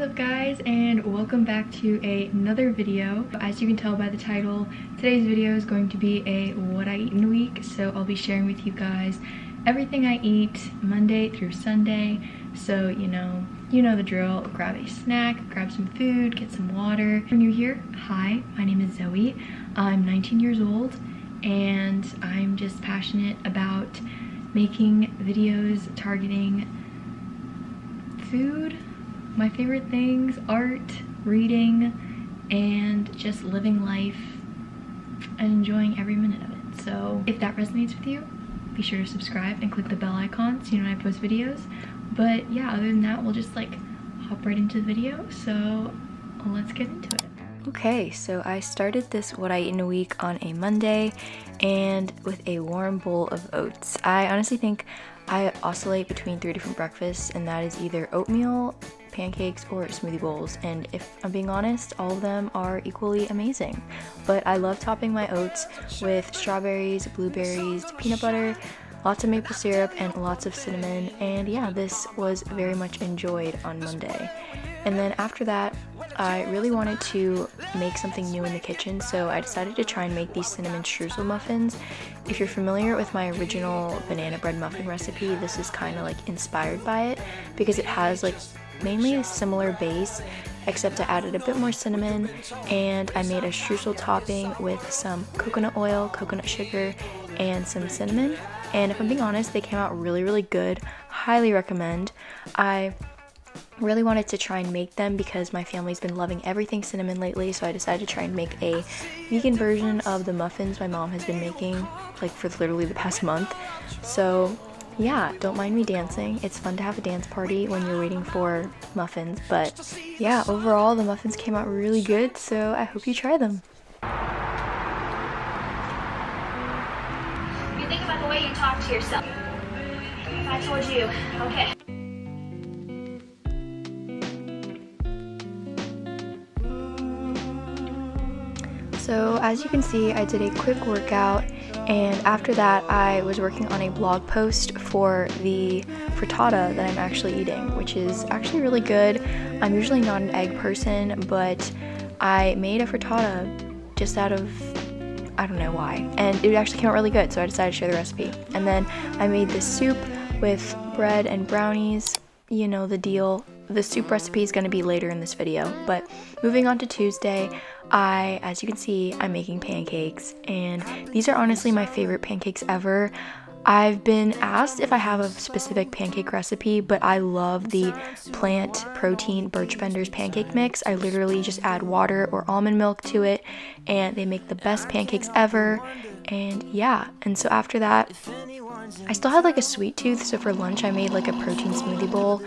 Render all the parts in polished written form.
is up guys, and welcome back to another video. As you can tell by the title, today's video is going to be a what I eat in a week. So I'll be sharing with you guys everything I eat Monday through Sunday. So you know the drill. Grab a snack, grab some food, get some water. If you're new here, hi, my name is Zoe. I'm 19 years old and I'm just passionate about making videos targeting food, my favorite things, art, reading, and just living life and enjoying every minute of it. So if that resonates with you, be sure to subscribe and click the bell icon so you know when I post videos. But yeah, other than that, we'll just like hop right into the video. So let's get into it. Okay, so I started this what I eat in a week on a Monday and with a warm bowl of oats. I honestly think I oscillate between 3 different breakfasts, and that is either oatmeal, pancakes, or smoothie bowls. And if I'm being honest, all of them are equally amazing. But I love topping my oats with strawberries, blueberries, peanut butter, lots of maple syrup, and lots of cinnamon. And yeah, this was very much enjoyed on Monday. And then after that, I really wanted to make something new in the kitchen, so I decided to try and make these cinnamon streusel muffins. If you're familiar with my original banana bread muffin recipe, this is kind of like inspired by it because it has like mainly a similar base, except I added a bit more cinnamon, and I made a streusel topping with some coconut oil, coconut sugar, and some cinnamon. And if I'm being honest, they came out really good. Highly recommend. I really wanted to try and make them because my family's been loving everything cinnamon lately, so I decided to try and make a vegan version of the muffins my mom has been making like for literally the past month. So yeah, don't mind me dancing. It's fun to have a dance party when you're waiting for muffins. But yeah, overall the muffins came out really good, so I hope you try them. You think about the way you talk to yourself. If I told you, okay. So as you can see, I did a quick workout, and after that I was working on a blog post for the frittata that I'm actually eating, which is actually really good. I'm usually not an egg person, but I made a frittata just out of, I don't know why, and it actually came out really good, so I decided to share the recipe. And then I made this soup with bread and brownies. You know the deal. The soup recipe is going to be later in this video. But moving on to Tuesday, as you can see, I'm making pancakes, and these are honestly my favorite pancakes ever. I've been asked if I have a specific pancake recipe, but I love the plant protein Birch Benders pancake mix. I literally just add water or almond milk to it, and they make the best pancakes ever. And yeah, and so after that, I still had like a sweet tooth, so for lunch I made like a protein smoothie bowl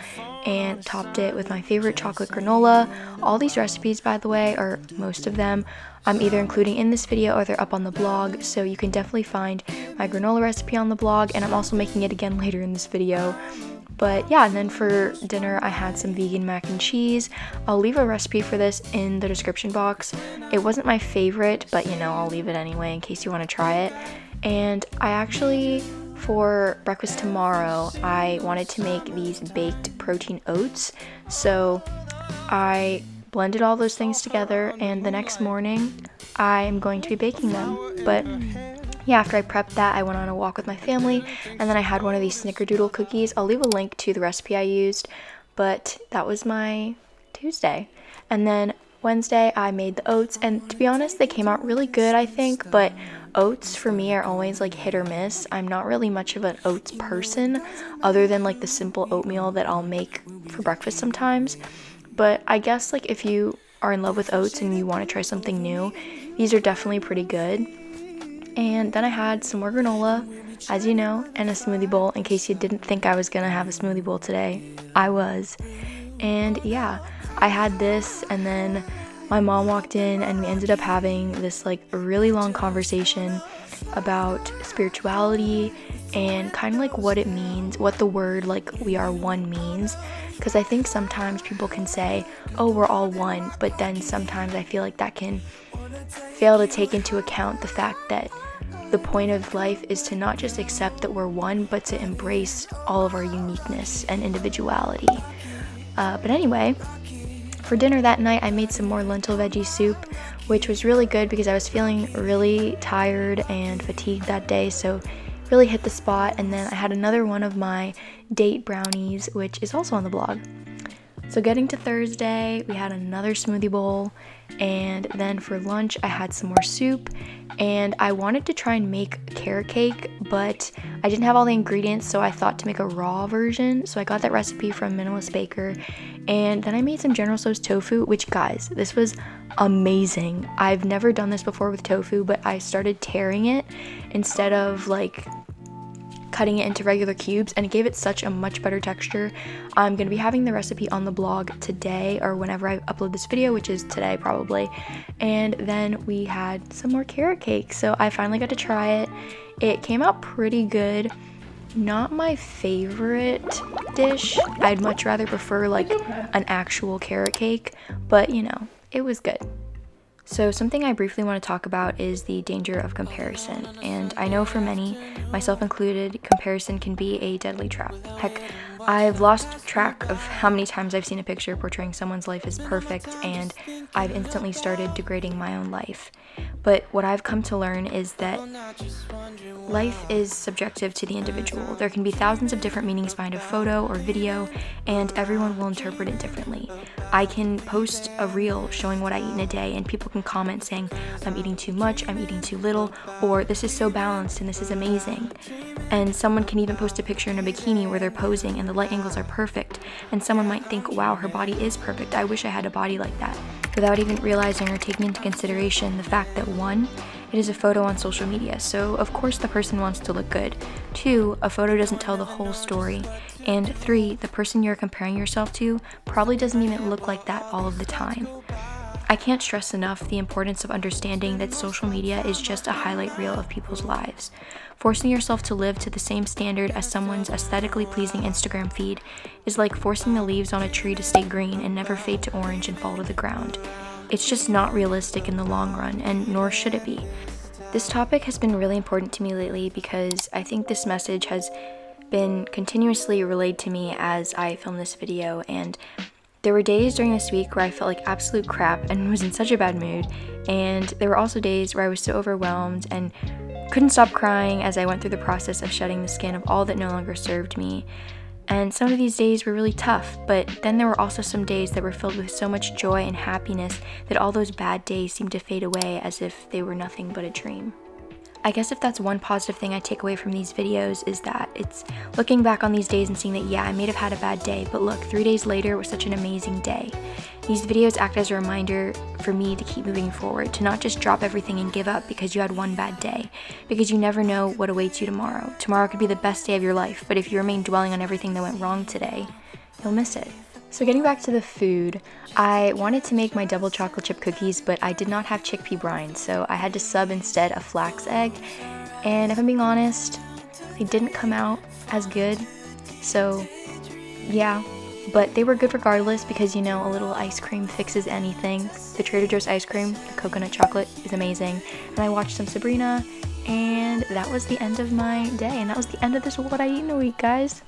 and topped it with my favorite chocolate granola. All these recipes, by the way, or most of them, I'm either including in this video or they're up on the blog, so you can definitely find my granola recipe on the blog, and I'm also making it again later in this video. But yeah, and then for dinner I had some vegan mac and cheese. I'll leave a recipe for this in the description box. It wasn't my favorite, but you know, I'll leave it anyway in case you want to try it. And I actually, for breakfast tomorrow, I wanted to make these baked protein oats. So I blended all those things together, and the next morning I am going to be baking them. But yeah, after I prepped that, I went on a walk with my family, and then I had one of these snickerdoodle cookies. I'll leave a link to the recipe I used, but that was my Tuesday. And then Wednesday I made the oats, and to be honest, they came out really good, I think, but oats for me are always like hit or miss. I'm not really much of an oats person, other than like the simple oatmeal that I'll make for breakfast sometimes. But I guess like if you are in love with oats and you want to try something new, these are definitely pretty good. And then I had some more granola, as you know, and a smoothie bowl. In case you didn't think I was gonna have a smoothie bowl today, I was. And yeah, I had this, and then my mom walked in and we ended up having this like really long conversation about spirituality and kind of like what it means, what the word like we are one means. Because I think sometimes people can say, oh, we're all one, but then sometimes I feel like that can fail to take into account the fact that the point of life is to not just accept that we're one, but to embrace all of our uniqueness and individuality. But anyway, for dinner that night, I made some more lentil veggie soup, which was really good because I was feeling really tired and fatigued that day, so really hit the spot. And then I had another one of my date brownies, which is also on the blog. So getting to Thursday, we had another smoothie bowl, and then for lunch I had some more soup, and I wanted to try and make carrot cake, but I didn't have all the ingredients, so I thought to make a raw version. So I got that recipe from Minimalist Baker, and then I made some General Tso's tofu, which, guys, this was amazing. I've never done this before with tofu, but I started tearing it instead of like cutting it into regular cubes, and it gave it such a much better texture. I'm gonna be having the recipe on the blog today, or whenever I upload this video, which is today probably. And then we had some more carrot cake, so I finally got to try it. It came out pretty good. Not my favorite dish. I'd much rather prefer like an actual carrot cake, but you know, it was good. So something I briefly want to talk about is the danger of comparison, and I know for many, myself included, comparison can be a deadly trap. Heck, I've lost track of how many times I've seen a picture portraying someone's life as perfect, and I've instantly started degrading my own life. But what I've come to learn is that life is subjective to the individual. There can be thousands of different meanings behind a photo or video, and everyone will interpret it differently. I can post a reel showing what I eat in a day, and people can comment saying, I'm eating too much, I'm eating too little, or this is so balanced and this is amazing. And someone can even post a picture in a bikini where they're posing and the light angles are perfect, and someone might think, wow, her body is perfect, I wish I had a body like that, without even realizing or taking into consideration the fact that 1, it is a photo on social media, so of course the person wants to look good. 2, a photo doesn't tell the whole story. And 3, the person you're comparing yourself to probably doesn't even look like that all of the time. I can't stress enough the importance of understanding that social media is just a highlight reel of people's lives. Forcing yourself to live to the same standard as someone's aesthetically pleasing Instagram feed is like forcing the leaves on a tree to stay green and never fade to orange and fall to the ground. It's just not realistic in the long run, and nor should it be. This topic has been really important to me lately because I think this message has been continuously relayed to me as I film this video, and there were days during this week where I felt like absolute crap and was in such a bad mood, and there were also days where I was so overwhelmed and couldn't stop crying as I went through the process of shedding the skin of all that no longer served me. And some of these days were really tough, but then there were also some days that were filled with so much joy and happiness that all those bad days seemed to fade away as if they were nothing but a dream. I guess if that's one positive thing I take away from these videos is that it's looking back on these days and seeing that, yeah, I may have had a bad day, but look, 3 days later was such an amazing day. These videos act as a reminder for me to keep moving forward, to not just drop everything and give up because you had one bad day, because you never know what awaits you tomorrow. Tomorrow could be the best day of your life, but if you remain dwelling on everything that went wrong today, you'll miss it. So getting back to the food, I wanted to make my double chocolate chip cookies, but I did not have chickpea brine, so I had to sub instead a flax egg, and if I'm being honest, they didn't come out as good, so yeah, but they were good regardless because, you know, a little ice cream fixes anything. The Trader Joe's ice cream, the coconut chocolate, is amazing, and I watched some Sabrina, and that was the end of my day, and that was the end of this What I Eat in a Week, guys.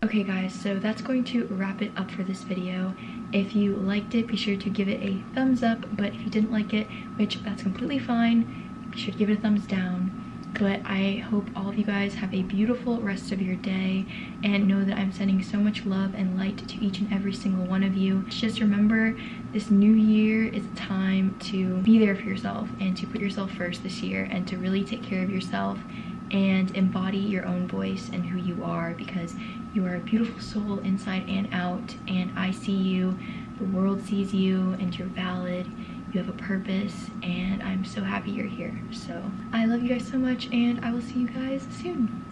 Okay guys, so that's going to wrap it up for this video. If you liked it, be sure to give it a thumbs up, but if you didn't like it, which that's completely fine, be sure to give it a thumbs down. But I hope all of you guys have a beautiful rest of your day, and know that I'm sending so much love and light to each and every single one of you. Just remember, this new year is a time to be there for yourself and to put yourself first this year and to really take care of yourself and embody your own voice and who you are, because you are a beautiful soul inside and out, and I see you, the world sees you, and you're valid, you have a purpose, and I'm so happy you're here. So I love you guys so much, and I will see you guys soon.